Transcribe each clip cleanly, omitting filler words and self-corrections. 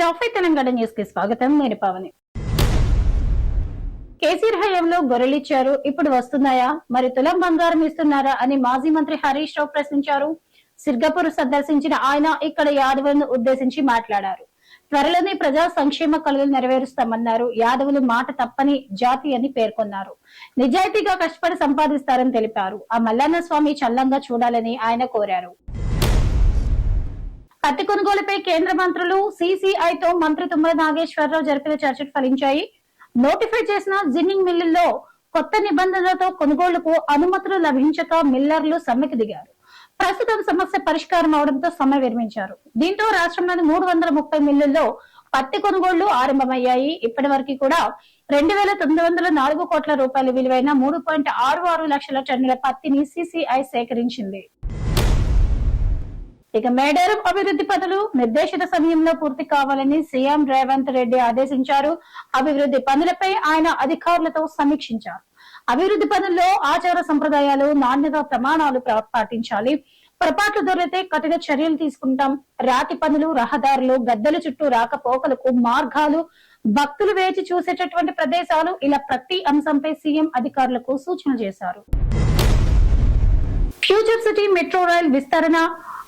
Top 5 Telangana news కి స్వాగతం. నేను పవని. కేసీఆర్ హయాంలో గొర్రెలిచ్చారు, ఇప్పుడు వస్తున్నాయా? మరి తులం బంగారం ఇస్తున్నారా అని మాజీ మంత్రి హరీష్ రావు ప్రశ్నించారు. సిర్గపూర్ సందర్శించిన ఆయన ఇక్కడ యాదవులను ఉద్దేశించి మాట్లాడారు. త్వరలోనే ప్రజా సంక్షేమ కళలు నెరవేరుస్తామన్నారు. యాదవులు మాట తప్పని జాతి అని పేర్కొన్నారు. నిజాయితీగా కష్టపడి సంపాదిస్తారని తెలిపారు. ఆ మల్లన్న స్వామి చల్లంగా చూడాలని ఆయన కోరారు. పత్తి కొనుగోలుపై కేంద్ర మంత్రులు సిసిఐతో మంత్రి తుమ్మల నాగేశ్వరరావు జరిపిన చర్చలు ఫలించాయి. నోటిఫై చేసిన జిన్నింగ్ మిల్లుల్లో కొత్త నిబంధనలతో కొనుగోలుకు అనుమతులు లభించక మిల్లర్లు సమ్మెకు దిగారు. ప్రస్తుతం సమస్య పరిష్కారం అవడంతో సమ్మె విరమించారు. దీంతో రాష్ట్రంలోని 330 మిల్లుల్లో పత్తి కొనుగోళ్లు ఆరంభమయ్యాయి. ఇప్పటి వరకు కూడా 2,904 కోట్ల రూపాయల విలువైన 3.66 లక్షల టన్నుల పత్తిని సిసిఐ సేకరించింది. ఇక మేడారం అభివృద్ధి పనులు నిర్దేశిత సమయంలో పూర్తి కావాలని సీఎం రేవంత్ రెడ్డి ఆదేశించారు. అభివృద్ధి పనులపై ఆయన అధికారులతో సమీక్షించారు. అభివృద్ధి పనుల్లో ఆచార సంప్రదాయాలు, నాణ్యత ప్రమాణాలు పాటించాలి. పొరపాట్లు దొరికితే కఠిన చర్యలు తీసుకుంటాం. రాతి పనులు, రహదారులు, గద్దెల చుట్టూ రాకపోకలకు మార్గాలు, భక్తులు వేచి చూసేటటువంటి ప్రదేశాలు, ఇలా ప్రతి అంశంపై సీఎం అధికారులకు సూచనలు చేశారు. ఫ్యూచర్ సిటీ మెట్రో రైల్ విస్తరణ,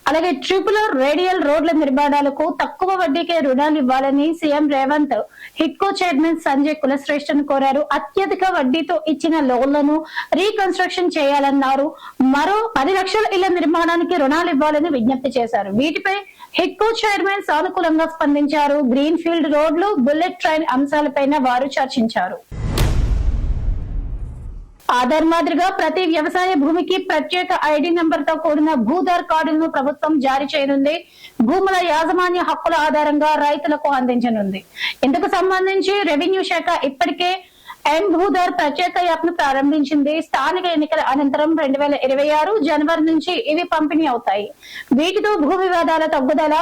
అలాగే ట్రిపులర్ రేడియల్ రోడ్ల నిర్మాణాలకు తక్కువ వడ్డీకే రుణాలు ఇవ్వాలని సీఎం రేవంత్ హిట్కో చైర్మన్ సంజయ్ కులశ్రేష్ఠను కోరారు. అత్యధిక వడ్డీతో ఇచ్చిన లోన్లను రీకన్స్ట్రక్షన్ చేయాలన్నారు. మరో 10 లక్షల ఇళ్ల నిర్మాణానికి రుణాలు ఇవ్వాలని విజ్ఞప్తి చేశారు. వీటిపై హిట్కో చైర్మన్ సానుకూలంగా స్పందించారు. గ్రీన్ ఫీల్డ్ రోడ్లు, బుల్లెట్ ట్రైన్ అంశాలపైన వారు చర్చించారు. ఆధార్ మాదిరిగా ప్రతి వ్యవసాయ భూమికి ప్రత్యేక ఐడి నంబర్ తో కూడిన భూధార్ కార్డులను ప్రభుత్వం జారీ చేయనుంది. భూముల యాజమాన్య హక్కుల ఆధారంగా రైతులకు అందించనుంది. ఇందుకు సంబంధించి రెవెన్యూ శాఖ ఇప్పటికే భూధార్ ప్రత్యేక యాప్ ను ప్రారంభించింది. స్థానిక ఎన్నికల అనంతరం 2026 జనవరి నుంచి ఇవి పంపిణీ అవుతాయి. వీటితో భూ వివాదాల తగ్గుదల,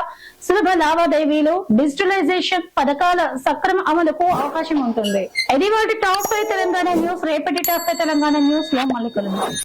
సులభ లావాదేవీలు, డిజిటలైజేషన్ పథకాల సక్రమ అమలుకు అవకాశం ఉంటుంది. ఇది వాటి టాప్ 5 తెలంగాణ న్యూస్. రేపటి టాప్ 5 తెలంగాణ న్యూస్ లో మళ్ళీ కలుద్దాం.